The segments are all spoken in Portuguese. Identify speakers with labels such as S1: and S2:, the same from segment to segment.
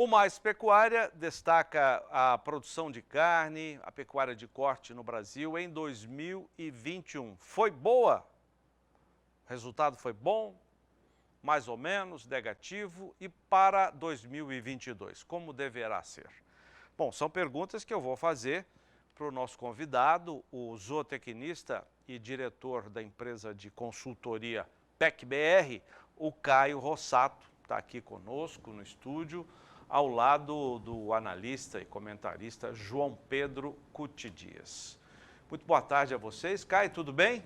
S1: O Mais Pecuária destaca a produção de carne, a pecuária de corte no Brasil em 2021. Foi boa? O resultado foi bom? Mais ou menos, negativo? E para 2022, como deverá ser? Bom, são perguntas que eu vou fazer para o nosso convidado, o zootecnista e diretor da empresa de consultoria PEC-BR, o Caio Rossato, está aqui conosco no estúdio, ao lado do analista e comentarista João Pedro Cuti Dias. Muito boa tarde a vocês. Caio, tudo bem?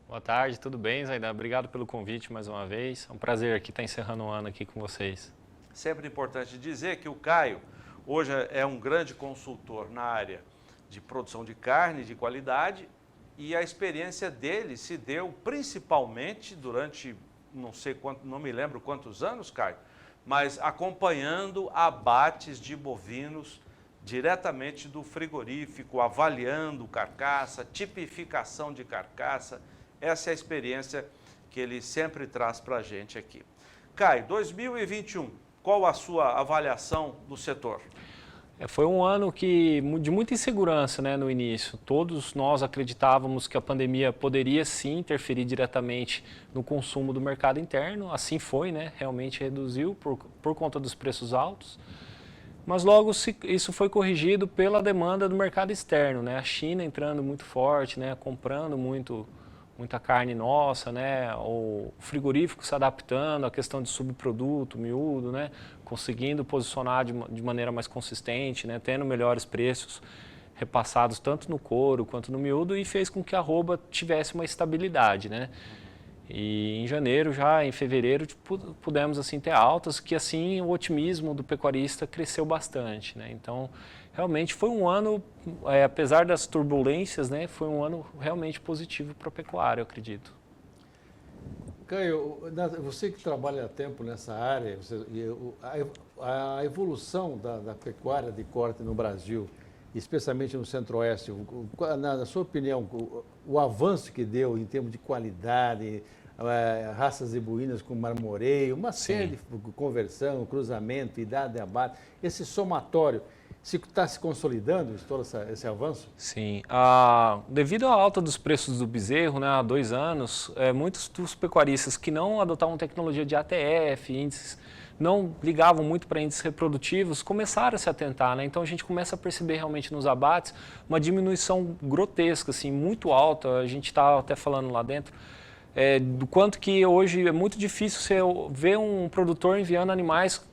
S2: Boa tarde, tudo bem, Zaidan? Obrigado pelo convite mais uma vez. É um prazer aqui estar encerrando o ano aqui com vocês.
S1: Sempre importante dizer que o Caio hoje é um grande consultor na área de produção de carne de qualidade e a experiência dele se deu principalmente durante, não sei quanto, não me lembro quantos anos, Caio, mas acompanhando abates de bovinos diretamente do frigorífico, avaliando carcaça, tipificação de carcaça. Essa é a experiência que ele sempre traz para a gente aqui. Caio, 2021, qual a sua avaliação do setor?
S2: Foi um ano de muita insegurança, né, no início. Todos nós acreditávamos que a pandemia poderia sim interferir diretamente no consumo do mercado interno. Assim foi, né? Realmente reduziu por conta dos preços altos. Mas logo isso foi corrigido pela demanda do mercado externo, né? A China entrando muito forte, né? Comprando muita carne nossa, né? O frigorífico se adaptando à questão de subproduto, miúdo, né? Conseguindo posicionar de maneira mais consistente, né? Tendo melhores preços repassados tanto no couro quanto no miúdo e fez com que a arroba tivesse uma estabilidade, né? E em janeiro, já em fevereiro, pudemos assim ter altas, que assim o otimismo do pecuarista cresceu bastante, né? Então, realmente foi um ano, apesar das turbulências, né, foi um ano realmente positivo para a pecuária, eu acredito.
S3: Caio, você que trabalha há tempo nessa área, a evolução da pecuária de corte no Brasil, especialmente no Centro-Oeste, na sua opinião, o avanço que deu em termos de qualidade, raças zebuínas com marmoreio, uma série de conversão, cruzamento, idade de abate, esse somatório, está se consolidando todo esse avanço?
S2: Sim. Devido à alta dos preços do bezerro, né, há 2 anos, muitos dos pecuaristas que não adotavam tecnologia de ATF, índices, não ligavam muito para índices reprodutivos, começaram a se atentar, né? Então a gente começa a perceber realmente nos abates uma diminuição grotesca, assim, muito alta. A gente está até falando lá dentro do quanto que hoje é muito difícil você ver um produtor enviando animais,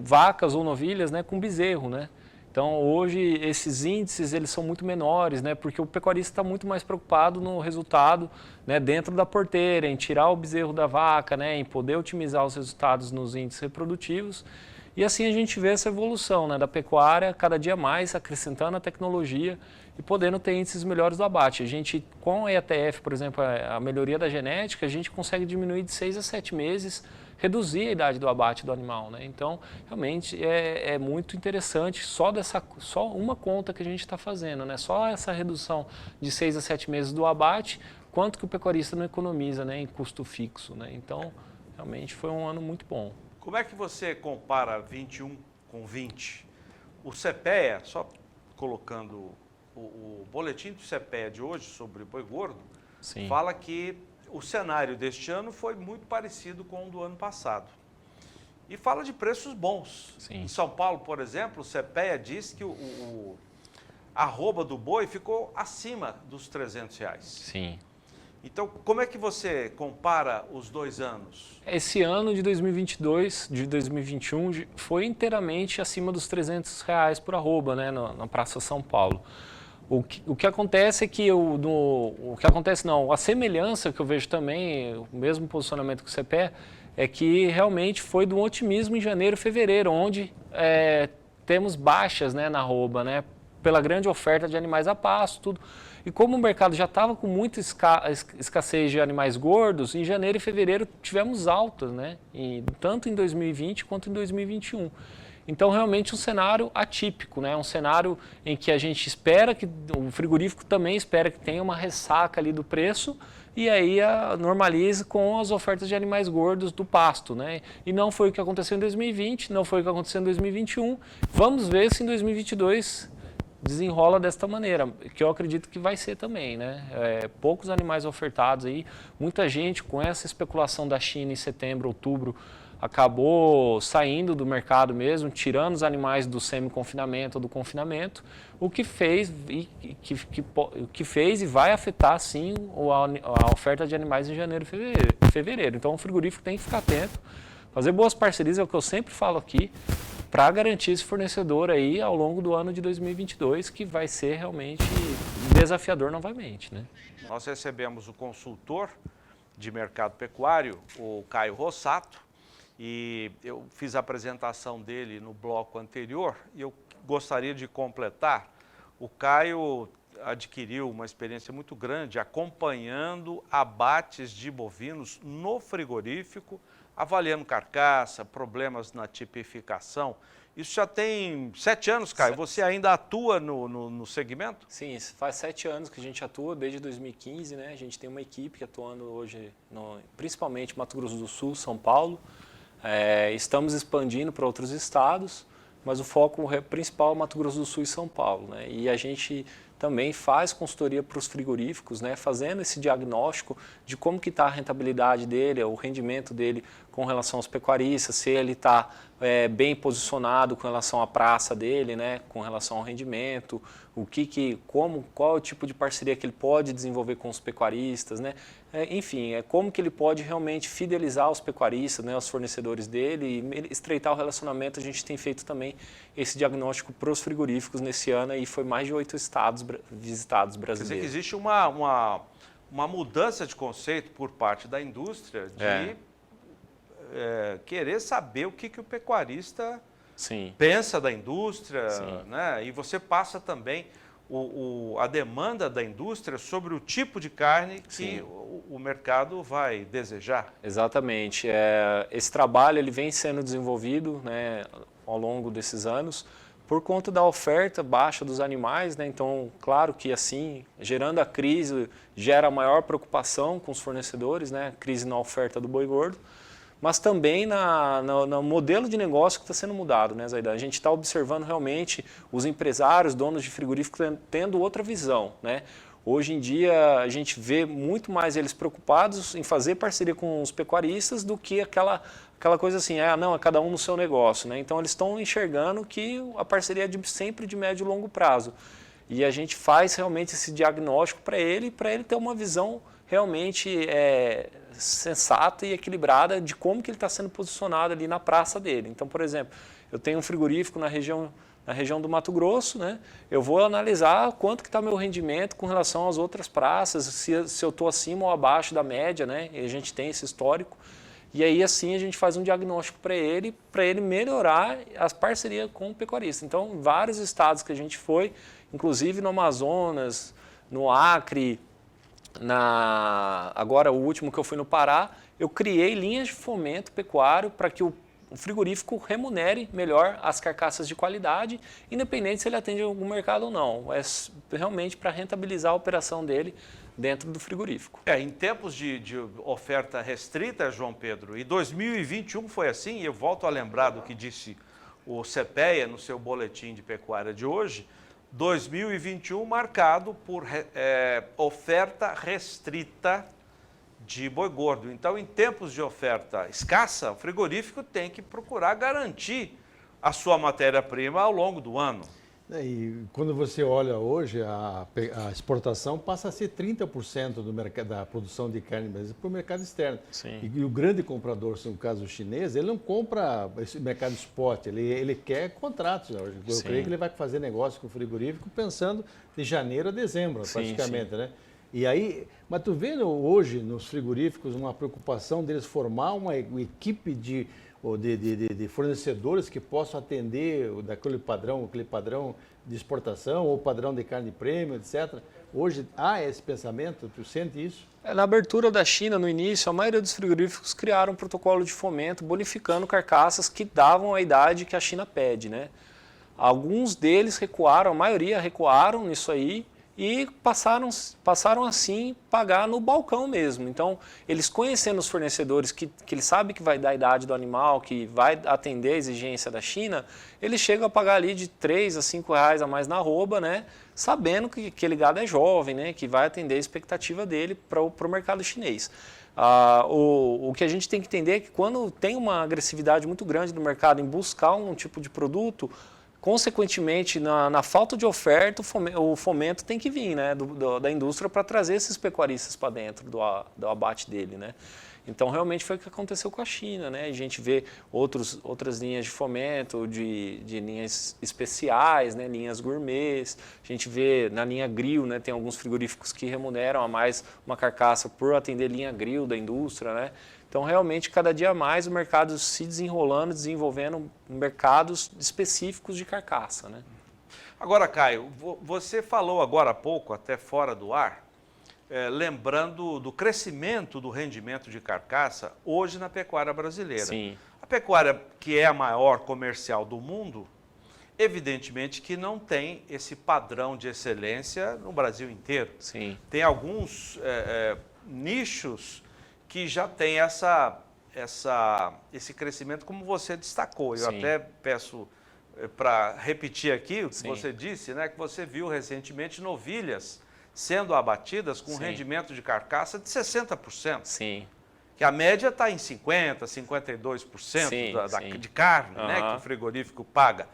S2: vacas ou novilhas, né, com bezerro, né? Então, hoje, esses índices eles são muito menores, né, porque o pecuarista está muito mais preocupado no resultado, né, dentro da porteira, em tirar o bezerro da vaca, né, em poder otimizar os resultados nos índices reprodutivos. E assim a gente vê essa evolução, né, da pecuária cada dia mais acrescentando a tecnologia e podendo ter índices melhores do abate. A gente, com a EATF, por exemplo, a melhoria da genética, a gente consegue diminuir de 6 a 7 meses, reduzir a idade do abate do animal, né? Então, realmente é muito interessante só uma conta que a gente está fazendo, né? Só essa redução de 6 a 7 meses do abate, quanto que o pecuarista não economiza, né, em custo fixo, né? Então, realmente foi um ano muito bom.
S1: Como é que você compara 21 com 20? O CPEA, só colocando o boletim do CPEA de hoje sobre o boi gordo,
S2: Sim.
S1: fala que o cenário deste ano foi muito parecido com o do ano passado. E fala de preços bons.
S2: Sim.
S1: Em São Paulo, por exemplo, o CPEA diz que a arroba do boi ficou acima dos R$300.
S2: Sim.
S1: Então, como é que você compara os 2 anos?
S2: Esse ano de 2022, de 2021, foi inteiramente acima dos R$300 por arroba, né, na Praça São Paulo. O que acontece é que a semelhança que eu vejo também, o mesmo posicionamento que o CPE, é que realmente foi do otimismo em janeiro e fevereiro, onde temos baixas, né, na arroba, né, pela grande oferta de animais a pasto, tudo. E como o mercado já estava com muita escassez de animais gordos, em janeiro e fevereiro tivemos altas, né, tanto em 2020 quanto em 2021. Então, realmente, um cenário atípico, né? Um cenário em que a gente espera que, o frigorífico também espera que tenha uma ressaca ali do preço e aí normalize com as ofertas de animais gordos do pasto, né? E não foi o que aconteceu em 2020, não foi o que aconteceu em 2021. Vamos ver se em 2022 desenrola desta maneira, que eu acredito que vai ser também, né? Poucos animais ofertados aí, muita gente com essa especulação da China em setembro, outubro, acabou saindo do mercado mesmo, tirando os animais do semi-confinamento ou do confinamento, o que fez e vai afetar sim a oferta de animais em janeiro e fevereiro. Então o frigorífico tem que ficar atento, fazer boas parcerias, é o que eu sempre falo aqui, para garantir esse fornecedor aí ao longo do ano de 2022, que vai ser realmente desafiador novamente, né?
S1: Nós recebemos o consultor de mercado pecuário, o Caio Rossato, e eu fiz a apresentação dele no bloco anterior e eu gostaria de completar. O Caio adquiriu uma experiência muito grande acompanhando abates de bovinos no frigorífico, avaliando carcaça, problemas na tipificação. Isso já tem 7 anos, Caio. Você ainda atua no segmento?
S2: Sim, faz 7 anos que a gente atua, desde 2015, né? A gente tem uma equipe atuando hoje, principalmente Mato Grosso do Sul, São Paulo. Estamos expandindo para outros estados, mas o foco principal é Mato Grosso do Sul e São Paulo, né? E a gente também faz consultoria para os frigoríficos, né? Fazendo esse diagnóstico de como que está a rentabilidade dele, o rendimento dele com relação aos pecuaristas, se ele está bem posicionado com relação à praça dele, né? Com relação ao rendimento, qual é o tipo de parceria que ele pode desenvolver com os pecuaristas, né? Enfim, como que ele pode realmente fidelizar os pecuaristas, né, os fornecedores dele e estreitar o relacionamento. A gente tem feito também esse diagnóstico para os frigoríficos nesse ano e foi mais de 8 estados visitados brasileiros.
S1: Quer dizer que existe uma mudança de conceito por parte da indústria de querer saber o que o pecuarista pensa da indústria, né? E você passa também a demanda da indústria sobre o tipo de carne que o mercado vai desejar.
S2: Exatamente. Esse trabalho ele vem sendo desenvolvido, né, ao longo desses anos por conta da oferta baixa dos animais, né? Então, claro que assim, gerando a crise, gera maior preocupação com os fornecedores, né? Crise na oferta do boi gordo, mas também no modelo de negócio que está sendo mudado, né, Zaidan? A gente está observando realmente os empresários, donos de frigorífico, tendo outra visão, né? Hoje em dia a gente vê muito mais eles preocupados em fazer parceria com os pecuaristas do que aquela coisa assim, não, é cada um no seu negócio, né? Então eles estão enxergando que a parceria é sempre de médio e longo prazo. E a gente faz realmente esse diagnóstico para ele ter uma visão realmente sensata e equilibrada de como que ele está sendo posicionado ali na praça dele. Então, por exemplo, eu tenho um frigorífico na região do Mato Grosso, né? Eu vou analisar quanto que está meu rendimento com relação às outras praças, se eu estou acima ou abaixo da média, né? E a gente tem esse histórico. E aí, assim, a gente faz um diagnóstico para ele melhorar as parcerias com o pecuarista. Então, vários estados que a gente foi, inclusive no Amazonas, no Acre, agora o último que eu fui no Pará, eu criei linhas de fomento pecuário para que o frigorífico remunere melhor as carcaças de qualidade, independente se ele atende algum mercado ou não. É realmente para rentabilizar a operação dele dentro do frigorífico.
S1: Em tempos de oferta restrita, João Pedro, e 2021 foi assim, e eu volto a lembrar do que disse o CPEA no seu boletim de pecuária de hoje, 2021 marcado por oferta restrita de boi gordo. Então, em tempos de oferta escassa, o frigorífico tem que procurar garantir a sua matéria-prima ao longo do ano.
S3: E quando você olha hoje, a exportação passa a ser 30% da produção de carne brasileira para o mercado externo.
S2: Sim.
S3: E o grande comprador, no caso chinês, ele não compra esse mercado spot, ele quer contratos. Eu creio que ele vai fazer negócio com o frigorífico pensando de janeiro a dezembro, praticamente, né? E aí, mas tu vê hoje nos frigoríficos uma preocupação deles formar uma equipe de ou de fornecedores que possam atender aquele padrão de exportação ou padrão de carne premium, etc. Hoje há esse pensamento, tu sente isso?
S2: Na abertura da China, no início, a maioria dos frigoríficos criaram um protocolo de fomento bonificando carcaças que davam a idade que a China pede, né? Alguns deles recuaram, a maioria recuaram nisso aí e passaram assim pagar no balcão mesmo. Então, eles conhecendo os fornecedores que eles sabem que vai dar a idade do animal, que vai atender a exigência da China, eles chegam a pagar ali de R$ 3 a R$ 5 a mais na arroba, né? Sabendo que aquele gado é jovem, né? Que vai atender a expectativa dele para o mercado chinês. O que a gente tem que entender é que quando tem uma agressividade muito grande no mercado em buscar um tipo de produto, consequentemente, na falta de oferta, o fomento tem que vir, né, da indústria para trazer esses pecuaristas para dentro do abate dele, né? Então, realmente foi o que aconteceu com a China, né? A gente vê outras linhas de fomento, de linhas especiais, né, linhas gourmets. A gente vê na linha grill, né, tem alguns frigoríficos que remuneram a mais uma carcaça por atender linha grill da indústria, né? Então, realmente, cada dia mais o mercado se desenrolando, desenvolvendo mercados específicos de carcaça, né?
S1: Agora, Caio, você falou agora há pouco, até fora do ar, lembrando do crescimento do rendimento de carcaça hoje na pecuária brasileira.
S2: Sim.
S1: A pecuária, que é a maior comercial do mundo, evidentemente que não tem esse padrão de excelência no Brasil inteiro.
S2: Sim.
S1: Tem alguns nichos que já tem esse crescimento, como você destacou. Eu
S2: Sim.
S1: até peço para repetir aqui o que
S2: Sim.
S1: você disse, né, que você viu recentemente novilhas sendo abatidas com
S2: Sim.
S1: rendimento de carcaça de 60%.
S2: Sim.
S1: Que a média está em 50%, 52%
S2: Sim.
S1: de carne, né, que o frigorífico paga.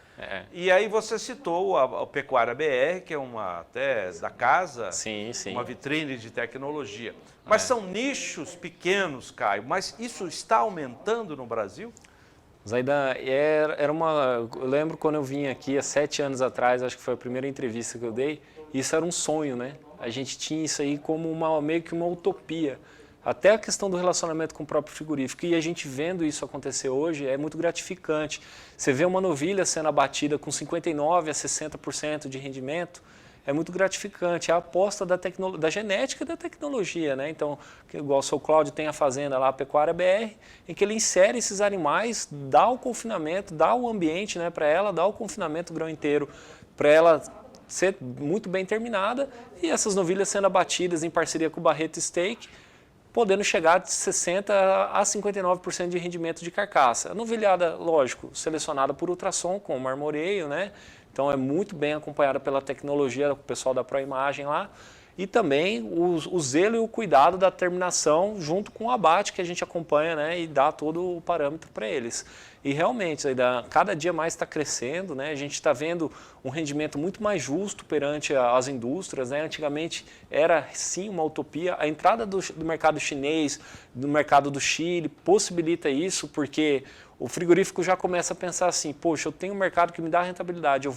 S1: E aí você citou a Pecuária BR, que é uma até da casa,
S2: Sim.
S1: uma vitrine de tecnologia. Mas são nichos pequenos, Caio, mas isso está aumentando no Brasil?
S2: Zaida, eu lembro quando eu vim aqui há 7 anos atrás, acho que foi a primeira entrevista que eu dei, isso era um sonho, né? A gente tinha isso aí como meio que uma utopia. Até a questão do relacionamento com o próprio frigorífico. E a gente vendo isso acontecer hoje é muito gratificante. Você vê uma novilha sendo abatida com 59% a 60% de rendimento, é muito gratificante. É a aposta da genética e da tecnologia, né? Então, igual o seu Cláudio tem a fazenda lá, a Pecuária BR, em que ele insere esses animais, dá o confinamento, dá o ambiente, né, para ela, dá o confinamento o grão inteiro para ela ser muito bem terminada, e essas novilhas sendo abatidas em parceria com o Barreto Steak, podendo chegar de 60% a 59% de rendimento de carcaça. A novilhada, lógico, selecionada por ultrassom, com marmoreio, né? Então é muito bem acompanhada pela tecnologia do pessoal da ProImagem lá, e também o zelo e o cuidado da terminação junto com o abate que a gente acompanha, né, e dá todo o parâmetro para eles. E realmente, cada dia mais está crescendo, né? A gente está vendo um rendimento muito mais justo perante as indústrias, né? Antigamente era sim uma utopia. A entrada do mercado chinês, do mercado do Chile, possibilita isso, porque o frigorífico já começa a pensar assim, poxa, eu tenho um mercado que me dá rentabilidade, eu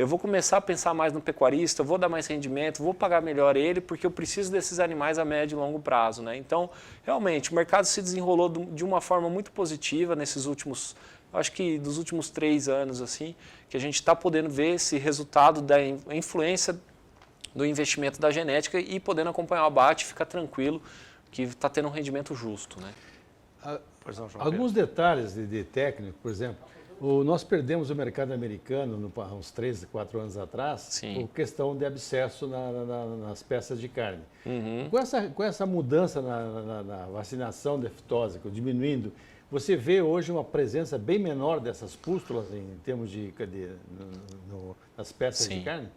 S2: vou começar a pensar mais no pecuarista, eu vou dar mais rendimento, vou pagar melhor ele, porque eu preciso desses animais a médio e longo prazo, né? Então, realmente, o mercado se desenrolou de uma forma muito positiva nesses últimos, acho que dos últimos 3 anos, assim, que a gente está podendo ver esse resultado da influência do investimento da genética e podendo acompanhar o abate, ficar tranquilo que está tendo um rendimento justo, né?
S3: Alguns detalhes de técnico, por exemplo, nós perdemos o mercado americano há uns 3, 4 anos atrás,
S2: Sim.
S3: por questão de abscesso nas peças de carne.
S2: Uhum.
S3: Com essa mudança na vacinação da fitose, diminuindo, você vê hoje uma presença bem menor dessas pústulas em termos nas peças
S2: Sim.
S3: de carne?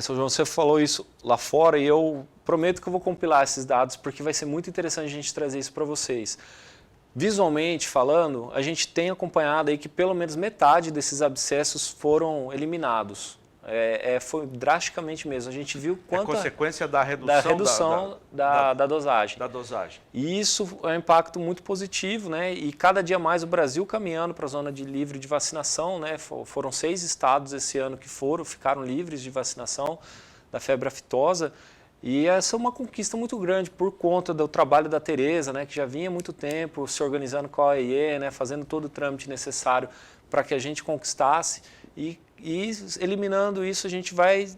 S2: Seu João, você falou isso lá fora e eu prometo que eu vou compilar esses dados porque vai ser muito interessante a gente trazer isso para vocês. Visualmente falando, a gente tem acompanhado aí que pelo menos metade desses abscessos foram eliminados. Foi drasticamente mesmo. A gente viu quanto...
S1: É consequência da redução
S2: da dosagem.
S1: Da dosagem.
S2: E isso é um impacto muito positivo, né? E cada dia mais o Brasil caminhando para a zona livre de vacinação, né? Foram 6 estados esse ano que ficaram livres de vacinação da febre aftosa. E essa é uma conquista muito grande por conta do trabalho da Tereza, né, que já vinha há muito tempo se organizando com a OIE, né, fazendo todo o trâmite necessário para que a gente conquistasse. E eliminando isso, a gente vai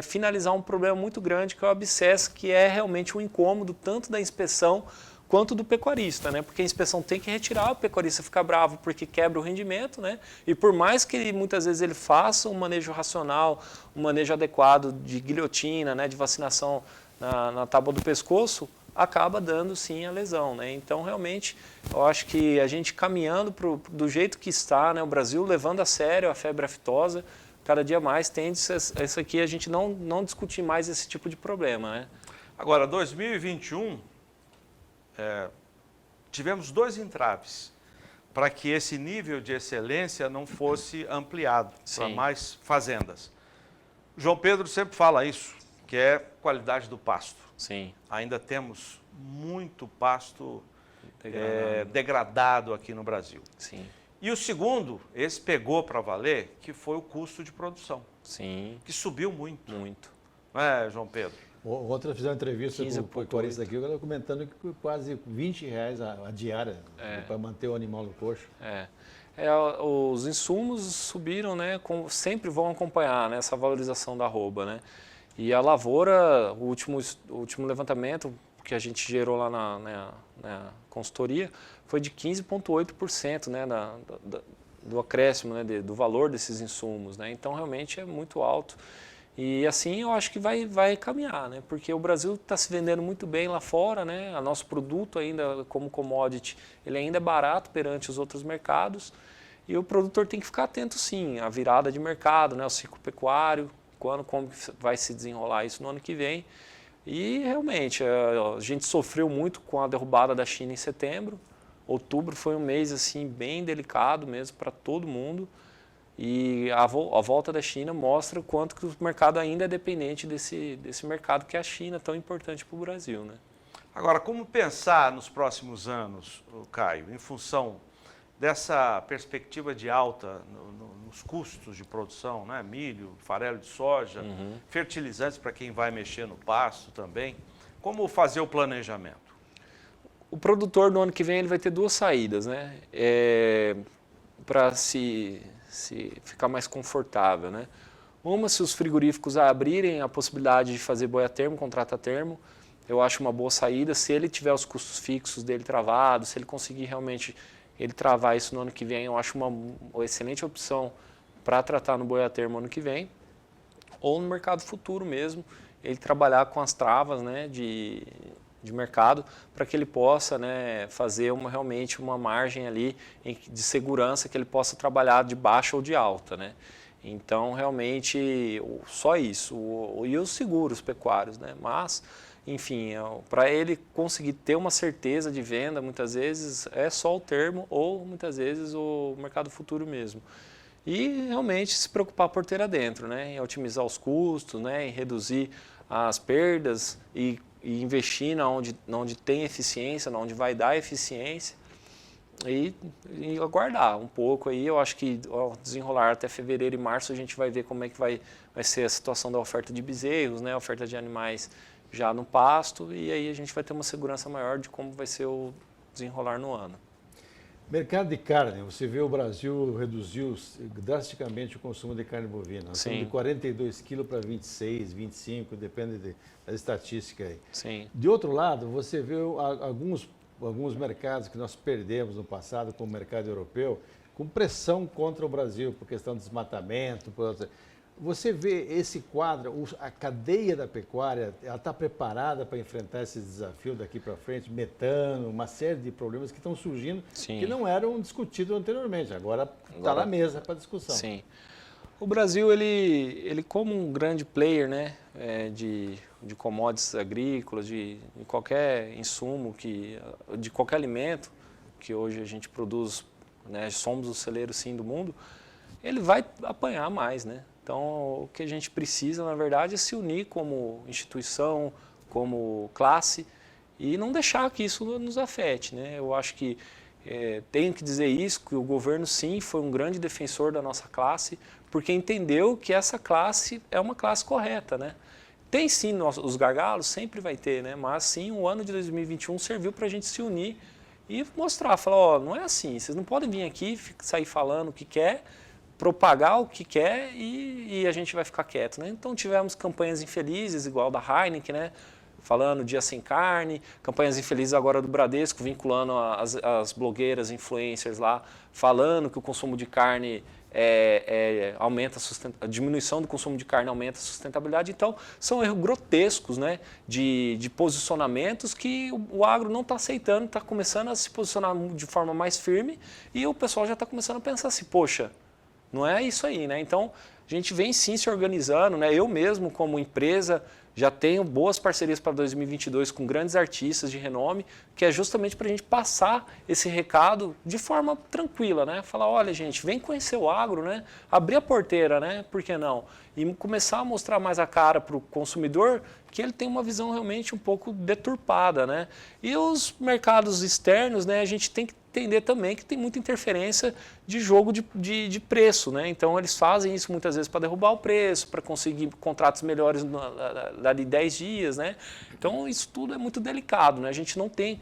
S2: finalizar um problema muito grande, que é o abscesso, que é realmente um incômodo tanto da inspeção quanto do pecuarista, né? Porque a inspeção tem que retirar, o pecuarista fica bravo porque quebra o rendimento, né? E por mais que muitas vezes ele faça um manejo racional, um manejo adequado de guilhotina, né, de vacinação na tábua do pescoço, acaba dando sim a lesão, né? Então realmente eu acho que a gente caminhando do jeito que está, né, o Brasil levando a sério a febre aftosa, cada dia mais tende isso aqui a gente não discutir mais esse tipo de problema, né?
S1: Agora, 2021, tivemos 2 entraves para que esse nível de excelência não fosse ampliado para mais fazendas. João Pedro sempre fala isso, que é qualidade do pasto.
S2: Sim.
S1: Ainda temos muito pasto degradado aqui no Brasil.
S2: Sim.
S1: E o segundo, esse pegou para valer, que foi o custo de produção.
S2: Sim.
S1: Que subiu muito.
S2: Muito.
S1: Não é, João Pedro?
S3: Ontem eu fiz uma entrevista com o pecuarista aqui, comentando que quase R$20 a diária para manter o animal no coxo.
S2: Os insumos subiram, né? Sempre vão acompanhar, né, essa valorização da arroba, né? E a lavoura, o último levantamento que a gente gerou lá na consultoria foi de 15,8%, né, do acréscimo, né, do valor desses insumos, né? Então realmente é muito alto. E assim eu acho que vai caminhar, né? Porque o Brasil está se vendendo muito bem lá fora, né? O nosso produto ainda como commodity, ele ainda é barato perante os outros mercados. E o produtor tem que ficar atento sim, à virada de mercado, né? O ciclo pecuário, como vai se desenrolar isso no ano que vem. E realmente a gente sofreu muito com a derrubada da China em setembro. Outubro foi um mês assim bem delicado mesmo para todo mundo. E a volta da China mostra o quanto que o mercado ainda é dependente desse mercado que é a China, tão importante para o Brasil, né?
S1: Agora, como pensar nos próximos anos, Caio, em função dessa perspectiva de alta nos custos de produção, né? Milho, farelo de soja, fertilizantes para quem vai mexer no pasto também. Como fazer o planejamento?
S2: O produtor no ano que vem ele vai ter 2 saídas, né? Para se ficar mais confortável, né? Uma, se os frigoríficos abrirem a possibilidade de fazer boia termo, contrato a termo, eu acho uma boa saída. Se ele tiver os custos fixos dele travados, se ele conseguir realmente travar isso no ano que vem, eu acho uma excelente opção para tratar no boia termo ano que vem. Ou no mercado futuro mesmo, ele trabalhar com as travas, né, de mercado, para que ele possa, né, fazer realmente uma margem ali de segurança, que ele possa trabalhar de baixa ou de alta, né? Então, realmente, só isso. E os seguros pecuários, né? Mas, enfim, para ele conseguir ter uma certeza de venda, muitas vezes é só o termo ou, muitas vezes, o mercado futuro mesmo. E, realmente, se preocupar por ter adentro, né? Em otimizar os custos, né? Em reduzir as perdas e investir onde tem eficiência, onde vai dar eficiência e aguardar um pouco aí. Eu acho que ao desenrolar até fevereiro e março a gente vai ver como é que vai ser a situação da oferta de bezerros, né, a oferta de animais já no pasto, e aí a gente vai ter uma segurança maior de como vai ser o desenrolar no ano.
S3: Mercado de carne, você vê o Brasil reduziu drasticamente o consumo de carne bovina. Nós estamos de 42 quilos para 26, 25, depende da estatística aí.
S2: Sim.
S3: De outro lado, você vê alguns mercados que nós perdemos no passado, como o mercado europeu, com pressão contra o Brasil, por questão de desmatamento. Você vê esse quadro, a cadeia da pecuária, ela está preparada para enfrentar esse desafio daqui para frente? Metano, uma série de problemas que estão surgindo, que não eram discutidos anteriormente, agora está na mesa para discussão.
S2: Sim. O Brasil, ele como um grande player, né, de commodities agrícolas, de qualquer insumo, de qualquer alimento que hoje a gente produz, né, somos o celeiro sim do mundo, ele vai apanhar mais, né? Então, o que a gente precisa, na verdade, é se unir como instituição, como classe, e não deixar que isso nos afete, né? Eu acho que tenho que dizer isso, que o governo, sim, foi um grande defensor da nossa classe, porque entendeu que essa classe é uma classe correta, né? Tem sim os gargalos, sempre vai ter, né? Mas sim, o ano de 2021 serviu para a gente se unir e mostrar, falar, ó, não é assim, vocês não podem vir aqui, sair falando o que quer, propagar o que quer e a gente vai ficar quieto, né? Então tivemos campanhas infelizes, igual da Heineken, né? Falando Dia Sem Carne, campanhas infelizes agora do Bradesco, vinculando as blogueiras, influencers lá, falando que o consumo de carne aumenta a diminuição do consumo de carne aumenta a sustentabilidade. Então, são erros grotescos, né, de posicionamentos que o agro não está aceitando, está começando a se posicionar de forma mais firme e o pessoal já está começando a pensar assim, poxa, não é isso aí, né? Então, a gente vem sim se organizando, né? Eu mesmo, como empresa, já tenho boas parcerias para 2022 com grandes artistas de renome, que é justamente para a gente passar esse recado de forma tranquila, né? Falar, olha, gente, vem conhecer o agro, né? Abrir a porteira, né? Por que não? E começar a mostrar mais a cara para o consumidor que ele tem uma visão realmente um pouco deturpada, né? E os mercados externos, né? A gente tem que entender também que tem muita interferência de jogo de preço, né? Então eles fazem isso muitas vezes para derrubar o preço, para conseguir contratos melhores de 10 dias, né? Então isso tudo é muito delicado, né? A gente não tem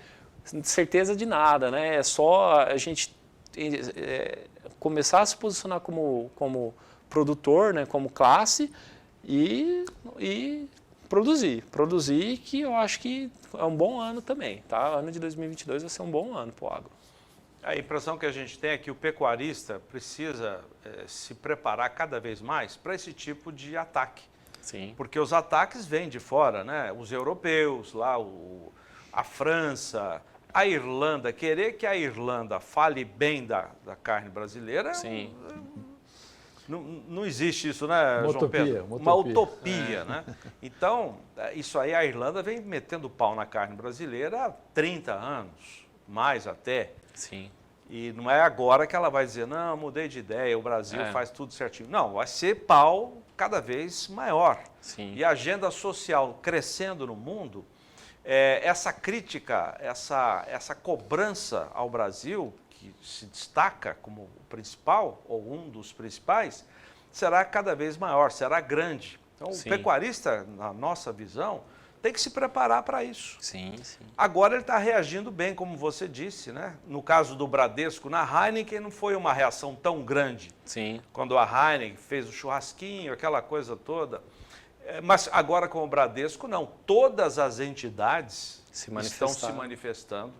S2: certeza de nada, né? É só a gente começar a se posicionar como produtor, né? Como classe e produzir, que eu acho que é um bom ano também, tá? O ano de 2022 vai ser um bom ano para o agro.
S1: A impressão que a gente tem é que o pecuarista precisa se preparar cada vez mais para esse tipo de ataque.
S2: Sim.
S1: Porque os ataques vêm de fora, né? Os europeus, lá a França, a Irlanda. Querer que a Irlanda fale bem da carne brasileira,
S2: sim.
S1: Não existe isso, né,
S3: uma
S1: João
S3: utopia,
S1: Pedro? Uma utopia, né? Então, isso aí, a Irlanda vem metendo pau na carne brasileira há 30 anos, mais até.
S2: Sim.
S1: E não é agora que ela vai dizer, não, mudei de ideia, o Brasil faz tudo certinho. Não, vai ser pau cada vez maior.
S2: Sim.
S1: E a agenda social crescendo no mundo, essa crítica, essa cobrança ao Brasil, que se destaca como o principal, ou um dos principais, será cada vez maior, será grande. Então,
S2: sim.
S1: O pecuarista, na nossa visão, tem que se preparar para isso.
S2: Sim, sim.
S1: Agora ele está reagindo bem, como você disse, né? No caso do Bradesco, na Heineken não foi uma reação tão grande.
S2: Sim.
S1: Quando a Heineken fez o churrasquinho, aquela coisa toda. Mas agora com o Bradesco, não. Todas as entidades estão se manifestando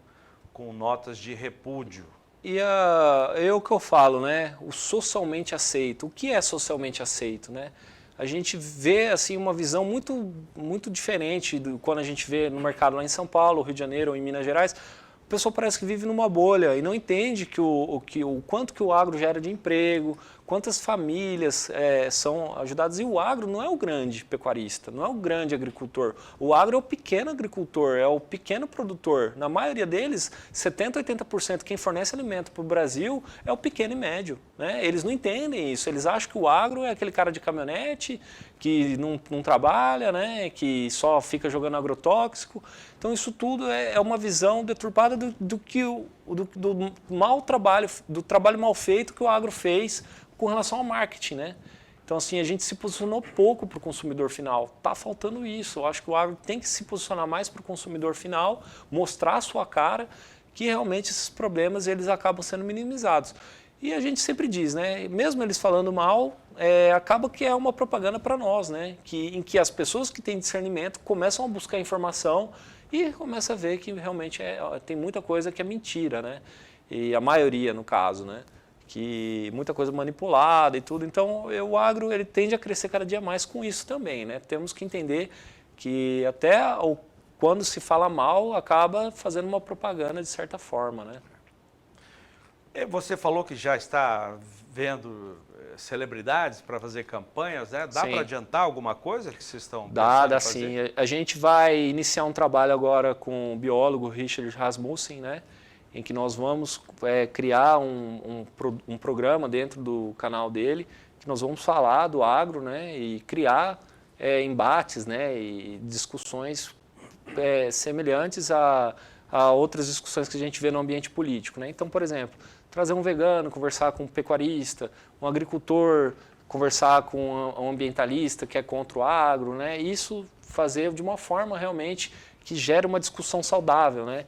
S1: com notas de repúdio.
S2: E é o que eu falo, né? O socialmente aceito. O que é socialmente aceito, né? A gente vê assim uma visão muito diferente do quando a gente vê no mercado lá em São Paulo, Rio de Janeiro ou em Minas Gerais. O pessoal parece que vive numa bolha e não entende o quanto que o agro gera de emprego, quantas famílias são ajudadas. E o agro não é o grande pecuarista, não é o grande agricultor. O agro é o pequeno agricultor, é o pequeno produtor. Na maioria deles, 70%, 80% quem fornece alimento para o Brasil é o pequeno e médio, né? Eles não entendem isso, eles acham que o agro é aquele cara de caminhonete que não trabalha, né? Que só fica jogando agrotóxico. Então isso tudo é uma visão deturpada do mau trabalho, do trabalho mal feito que o agro fez com relação ao marketing, né? Então assim, a gente se posicionou pouco para o consumidor final. Está faltando isso. Eu acho que o agro tem que se posicionar mais para o consumidor final, mostrar a sua cara, que realmente esses problemas eles acabam sendo minimizados. E a gente sempre diz, né? Mesmo eles falando mal, acaba que é uma propaganda para nós, né? Em que as pessoas que têm discernimento começam a buscar informação e começa a ver que realmente tem muita coisa que é mentira, né? E a maioria, no caso, né? Que muita coisa manipulada e tudo. Então, o agro ele tende a crescer cada dia mais com isso também, né? Temos que entender que até quando se fala mal, acaba fazendo uma propaganda de certa forma, né?
S1: Você falou que já está vendo celebridades para fazer campanhas, né? Dá para adiantar alguma coisa que vocês estão pensando
S2: Dá
S1: em fazer?
S2: sim. A gente vai iniciar um trabalho agora com o biólogo Richard Rasmussen, né? Em que nós vamos criar um programa dentro do canal dele, que nós vamos falar do agro, né? E criar embates, né? E discussões semelhantes a outras discussões que a gente vê no ambiente político, né? Então, por exemplo, trazer um vegano, conversar com um pecuarista, um agricultor, conversar com um ambientalista que é contra o agro, né? Isso fazer de uma forma realmente que gere uma discussão saudável, né?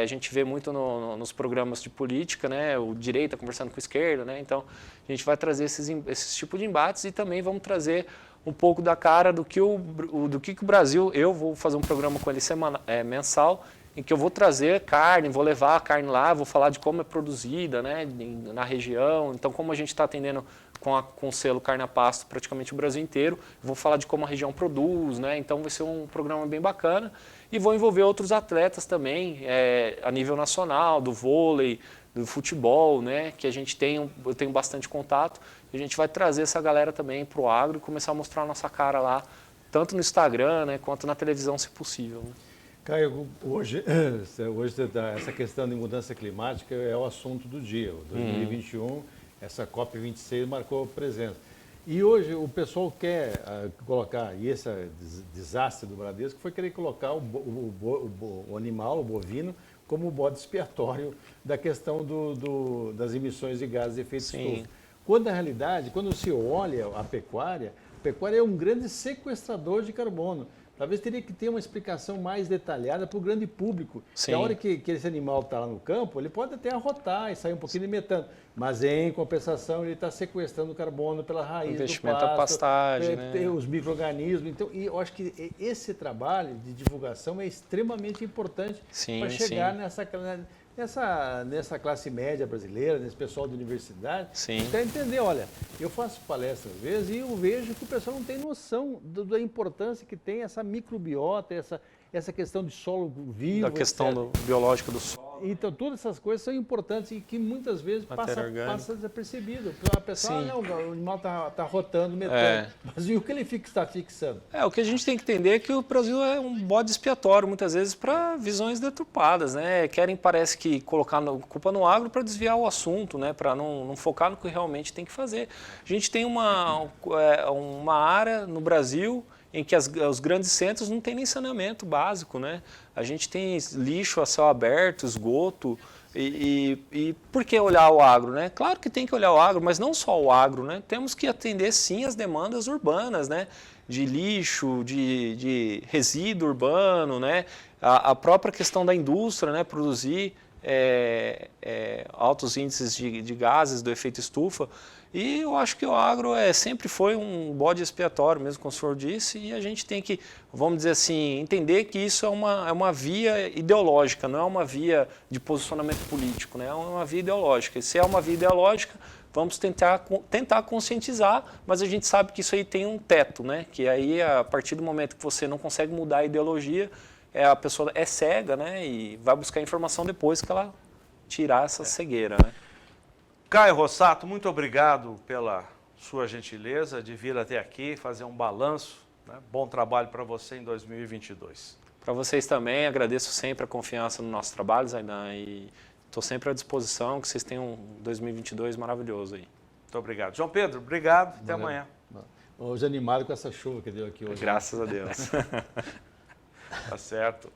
S2: A gente vê muito nos programas de política, né? O direita conversando com a esquerda, né? Então, a gente vai trazer esses tipos de embates e também vamos trazer um pouco da cara do que o Brasil... Eu vou fazer um programa com ele mensal, em que eu vou trazer carne, vou levar a carne lá, vou falar de como é produzida, né? Na região. Então, como a gente está atendendo com o selo Carne a Pasto praticamente o Brasil inteiro, vou falar de como a região produz, né? Então vai ser um programa bem bacana e vou envolver outros atletas também, a nível nacional, do vôlei, do futebol, né? Que eu tenho bastante contato, e a gente vai trazer essa galera também para o agro e começar a mostrar a nossa cara lá, tanto no Instagram, né, quanto na televisão, se possível, né?
S3: Caio, hoje essa questão de mudança climática é o assunto do dia. O 2021, essa COP26 marcou presença. E hoje o pessoal quer colocar, e esse desastre do Bradesco foi querer colocar o animal, o bovino, como bode expiatório da questão das emissões de gases de efeito estufa. Quando na realidade, quando se olha a pecuária é um grande sequestrador de carbono. Talvez teria que ter uma explicação mais detalhada para o grande público. Que a hora que esse animal está lá no campo, ele pode até arrotar e sair um pouquinho de metano. Mas, em compensação, ele está sequestrando carbono pela raiz do pasto,
S2: a pastagem, né?
S3: Os micro-organismos. Então, e eu acho que esse trabalho de divulgação é extremamente importante para chegar nessa classe média brasileira, nesse pessoal de universidade, para entender, olha, eu faço palestras às vezes e eu vejo que o pessoal não tem noção da importância que tem essa microbiota, essa questão de solo vivo,
S2: da questão biológica do solo.
S3: Então, todas essas coisas são importantes e que muitas vezes passa desapercebido. A pessoa, não, o animal está rotando metano, mas e o que ele está fixando?
S2: O que a gente tem que entender é que o Brasil é um bode expiatório, muitas vezes, para visões deturpadas, né? Parece que colocar culpa no agro para desviar o assunto, né? Para não focar no que realmente tem que fazer. A gente tem uma área no Brasil em que os grandes centros não têm nem saneamento básico, né? A gente tem lixo a céu aberto, esgoto, e por que olhar o agro, né? Claro que tem que olhar o agro, mas não só o agro, né? Temos que atender sim as demandas urbanas, né? De lixo, de resíduo urbano, né? A própria questão da indústria, né? Produzir altos índices de gases do efeito estufa. E eu acho que o agro sempre foi um bode expiatório, mesmo como o senhor disse, e a gente tem que, vamos dizer assim, entender que isso é uma via ideológica, não é uma via de posicionamento político, né? É uma via ideológica. E se é uma via ideológica, vamos tentar conscientizar, mas a gente sabe que isso aí tem um teto, né? Que aí, a partir do momento que você não consegue mudar a ideologia, a pessoa é cega, né? E vai buscar informação depois que ela tirar essa cegueira, né?
S1: Caio Rossato, muito obrigado pela sua gentileza de vir até aqui, fazer um balanço, né? Bom trabalho para você em 2022.
S2: Para vocês também, agradeço sempre a confiança no nosso trabalho, Zaidan, e estou sempre à disposição, que vocês tenham um 2022 maravilhoso aí.
S1: Muito obrigado. João Pedro, obrigado, até amanhã.
S3: Hoje animado com essa chuva que deu aqui hoje.
S2: Graças a Deus.
S1: Tá certo.